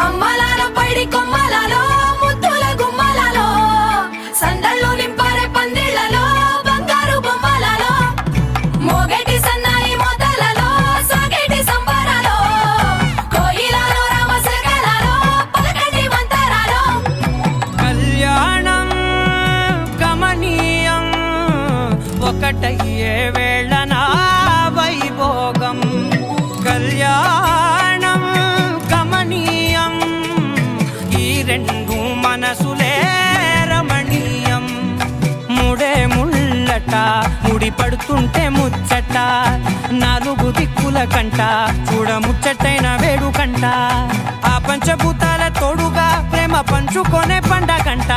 అమ్మలాలో పైడి కొమ్మలలో ముద్దుల గుమ్మలలో సందళ్ళు నింపారే పందిళ్లలో బంగారు బొమ్మలలో మోగేటి సన్నాయి మోతలలో సాగేటి సంబరాలో కోయిలలో రామశకలలో పలకటి మంతరాలో కళ్యాణం గమనీయం ఒకటయ్యే వేళ నా వైభోగం కళ్యాణం గమనీయం ఈ రెండు మనసులే రమణీయం ముడే ముళ్ళట ముడి పడుతుంటే ముచ్చట నాలుగు దిక్కుల కంట చూడ ముచ్చటైన వేడుకంట ఆ పంచభూతాల తోడుగా ప్రేమ పంచుకొనే పండగంట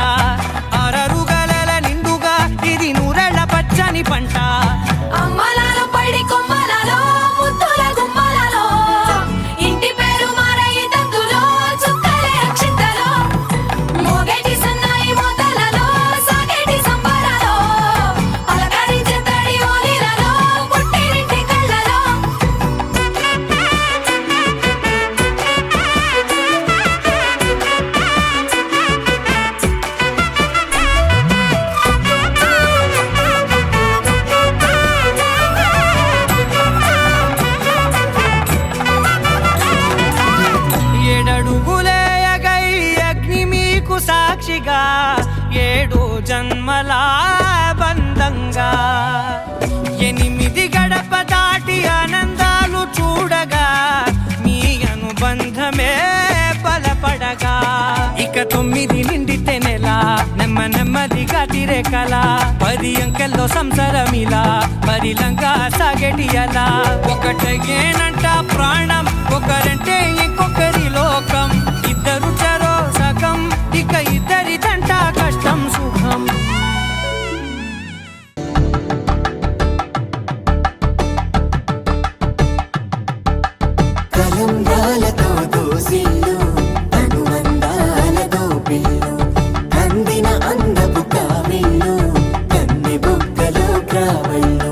ఆరరుగల నిండుగా ఇది నూరెళ్ళ పచ్చని పంట అమ్మలాలో పైడి కొమ్మలలో ముద్దుల గుమ్మలలో ఇంటి పేరు మారయి తందులో చుక్కలే అక్షింతలో మోగేటి సన్నాయి మోతలలో సాగేటి సంబరాలో పలకరించే తడి ఓలిలలో పుట్టినింటి కళ్ళలో ఏడడుగులేయగై అగ్ని మీకు సాక్షిగా ఏడు జన్మల బంధంగా ఎనిమిది గడప దాటి ఆనందాలు చూడగా మీ అనుబంధమే బలపడగా ఇక 9 నిండితే నెల నెమ్మదిగా తిరే కల 10 అంకెల్లో సంసారమిలా పరిలంగా సాగేటి అలా ఒకటేనంట ప్రాణం ఒకరంటే ఇంకొకరి లోకం ఇద్దరు చరో సగం ఇక ఇద్దరిదంట కష్టం సుఖం కలంగాలతో దోసిల్లు అనుబంధాలతో పిల్లు అందిన అందపు కావిల్లు కన్నె బుగ్గలో క్రావళ్ళు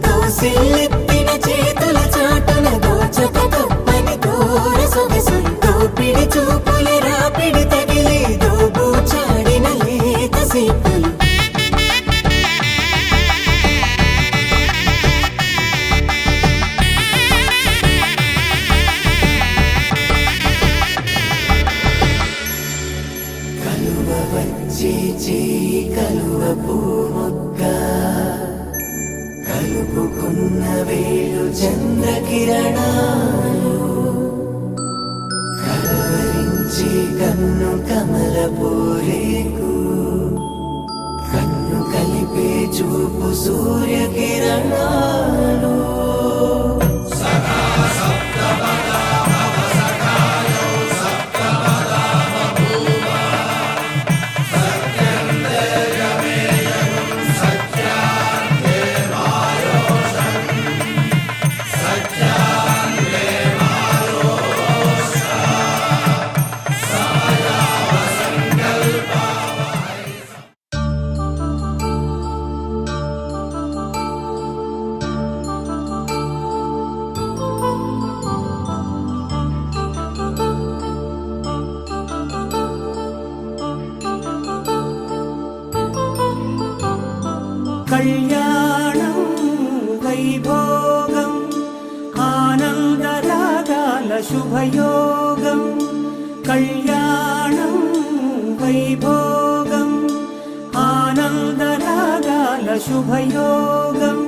దోసిల్లెత్తిన చేతుల చాటున దోచక తప్పని దూర సొగసు దోపిడి చూపుల రాపిడి తగిలి దోబూచాడిన లేత సీపులు కలువ వచ్చి చేయి కలువ పూమొక్క కలుపుకున్న వేలు చంద్రకిరణాలు కలవరించి కన్ను కమల పూరేకు కన్ను కలిపే చూపు సూర్యకిరణాలు కళ్యాణం వైభోగం ఆనందరాగాల శుభయోగం కళ్యాణం వైభోగం ఆనందరాగాల శుభయోగం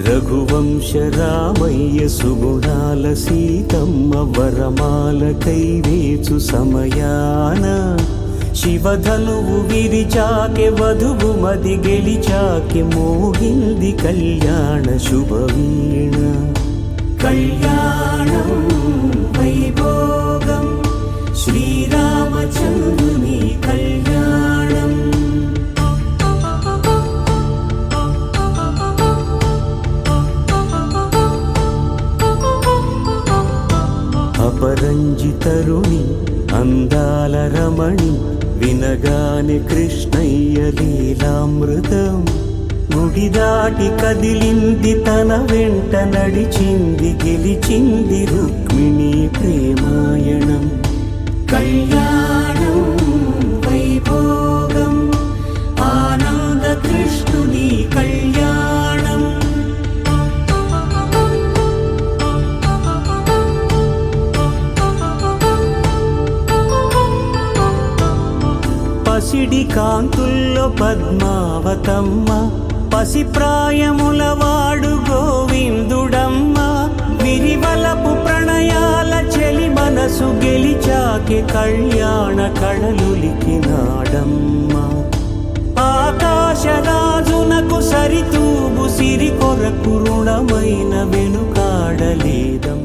రఘువంశ రామయ్య సుగుణాల సీతమ్మ వరమాల కైవేచు సమయాన శివధనువు విరిచాకె వధువు మది గెలిచాకె మోగింది కళ్యాణ శుభవీణ కళ్యాణం వైభోగం శ్రీరామచంద్రుని కళ్యాణం అపరంజితరుణి అందాల రమణి వినగానే కృష్ణయ్య లీలామృతం గుడి దాటి కదిలింది తన వెంట నడిచింది గెలిచింది రుక్మిణి ప్రేమాయణం కళ్యాణం వైభోగం ఆనంద కృష్ణుని కళ్యాణం. పసిడి కాంతుల్లో పద్మావతమ్మ, పసిప్రాయముల వాడు గోవిందుడమ్మ, విరివలపు ప్రణయాల చెలి మనసు గెలిచాకే కళ్యాణ కళలులికినాడమ్మ. ఆకాశరాజునకు సరితూబు సిరి కొరకు రుణమైన వెనుకాడలేదమ్మ.